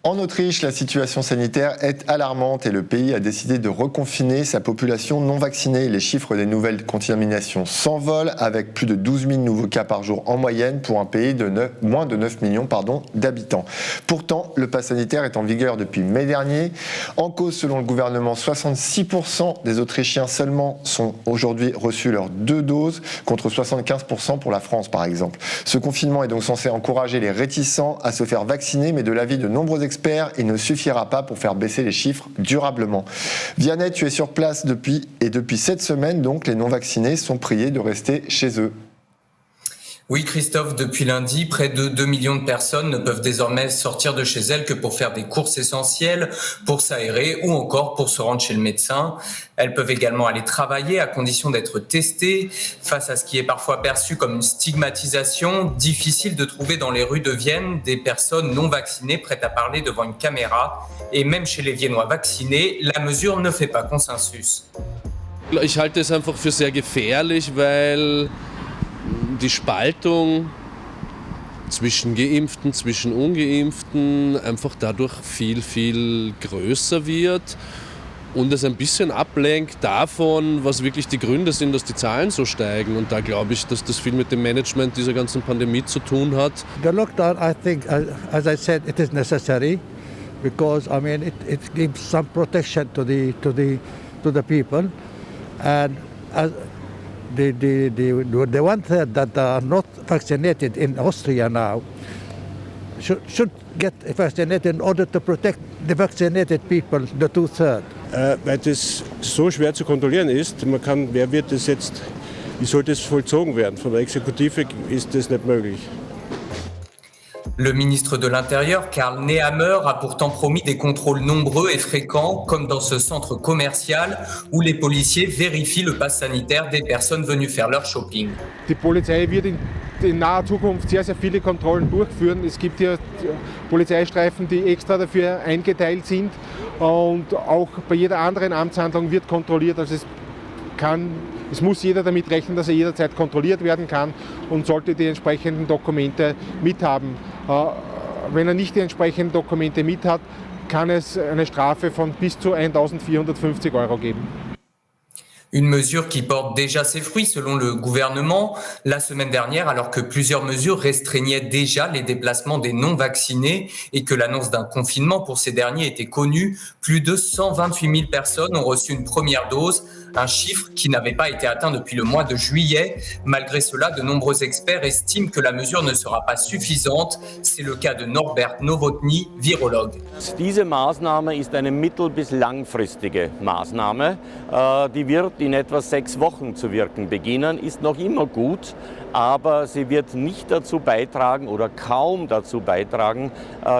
En Autriche, la situation sanitaire est alarmante et le pays a décidé de reconfiner sa population non vaccinée. Les chiffres des nouvelles contaminations s'envolent avec plus de 12 000 nouveaux cas par jour en moyenne pour un pays de moins de 9 millions d'habitants. Pourtant, le pass sanitaire est en vigueur depuis mai dernier. En cause, selon le gouvernement, 66% des Autrichiens seulement sont aujourd'hui reçus leurs 2 doses contre 75% pour la France par exemple. Ce confinement est donc censé encourager les réticents à se faire vacciner, mais de l'avis de nombreux experts, il ne suffira pas pour faire baisser les chiffres durablement. Vianney, tu es sur place depuis cette semaine, donc les non-vaccinés sont priés de rester chez eux. Oui, Christophe, depuis lundi, près de 2 millions de personnes ne peuvent désormais sortir de chez elles que pour faire des courses essentielles, pour s'aérer ou encore pour se rendre chez le médecin. Elles peuvent également aller travailler à condition d'être testées. Face à ce qui est parfois perçu comme une stigmatisation, difficile de trouver dans les rues de Vienne des personnes non vaccinées prêtes à parler devant une caméra. Et même chez les Viennois vaccinés, la mesure ne fait pas consensus. Ich halte es einfach für sehr gefährlich, weil die Spaltung zwischen Geimpften, zwischen Ungeimpften einfach dadurch viel, viel größer wird und es ein bisschen ablenkt davon, was wirklich die Gründe sind, dass die Zahlen so steigen. Und da glaube ich, dass das viel mit dem Management dieser ganzen Pandemie zu tun hat. The lockdown, I think, as I said, it is necessary because I mean it gives some protection to the people, and the 1/3 that are not vaccinated in Austria now should get vaccinated in order to protect the vaccinated people, the 2/3. Weil das so schwer zu kontrollieren ist, wie soll das vollzogen werden? Von der Exekutive ist das nicht möglich. Le ministre de l'Intérieur, Karl Nehammer, a pourtant promis des contrôles nombreux et fréquents, comme dans ce centre commercial où les policiers vérifient le pass sanitaire des personnes venues faire leur shopping. Die Polizei wird in naher Zukunft sehr, sehr viele Kontrollen durchführen. Es gibt hier Polizeistreifen, die extra dafür eingeteilt sind, und auch bei jeder anderen Amtshandlung wird kontrolliert. Also es muss jeder damit rechnen, dass er jederzeit kontrolliert werden kann und sollte die entsprechenden Dokumente mithaben. Wenn er nicht die entsprechenden Dokumente mit hat, kann es eine Strafe von bis zu 1.450 € geben. Une mesure qui porte déjà ses fruits selon le gouvernement. La semaine dernière, alors que plusieurs mesures restreignaient déjà les déplacements des non-vaccinés et que l'annonce d'un confinement pour ces derniers était connue, plus de 128 000 personnes ont reçu une première dose, un chiffre qui n'avait pas été atteint depuis le mois de juillet. Malgré cela, de nombreux experts estiment que la mesure ne sera pas suffisante. C'est le cas de Norbert Nowotny, virologue. Diese Maßnahme ist eine mittel- bis langfristige Maßnahme. Die wird in etwa 6 Wochen zu wirken beginnen, ist noch immer gut, aber sie wird nicht dazu beitragen oder kaum dazu beitragen,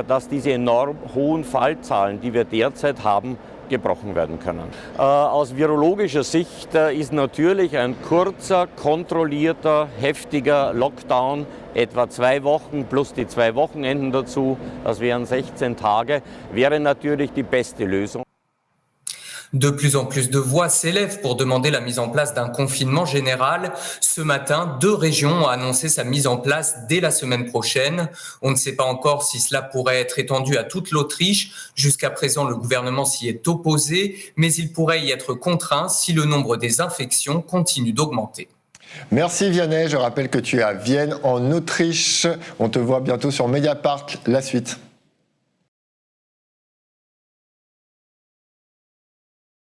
dass diese enorm hohen Fallzahlen, die wir derzeit haben, gebrochen werden können. Aus virologischer Sicht ist natürlich ein kurzer, kontrollierter, heftiger Lockdown, etwa 2 Wochen plus die 2 Wochenenden dazu, das wären 16 Tage, wäre natürlich die beste Lösung. De plus en plus de voix s'élèvent pour demander la mise en place d'un confinement général. Ce matin, 2 régions ont annoncé sa mise en place dès la semaine prochaine. On ne sait pas encore si cela pourrait être étendu à toute l'Autriche. Jusqu'à présent, le gouvernement s'y est opposé, mais il pourrait y être contraint si le nombre des infections continue d'augmenter. Merci Vianney, je rappelle que tu es à Vienne en Autriche. On te voit bientôt sur Mediapart, la suite.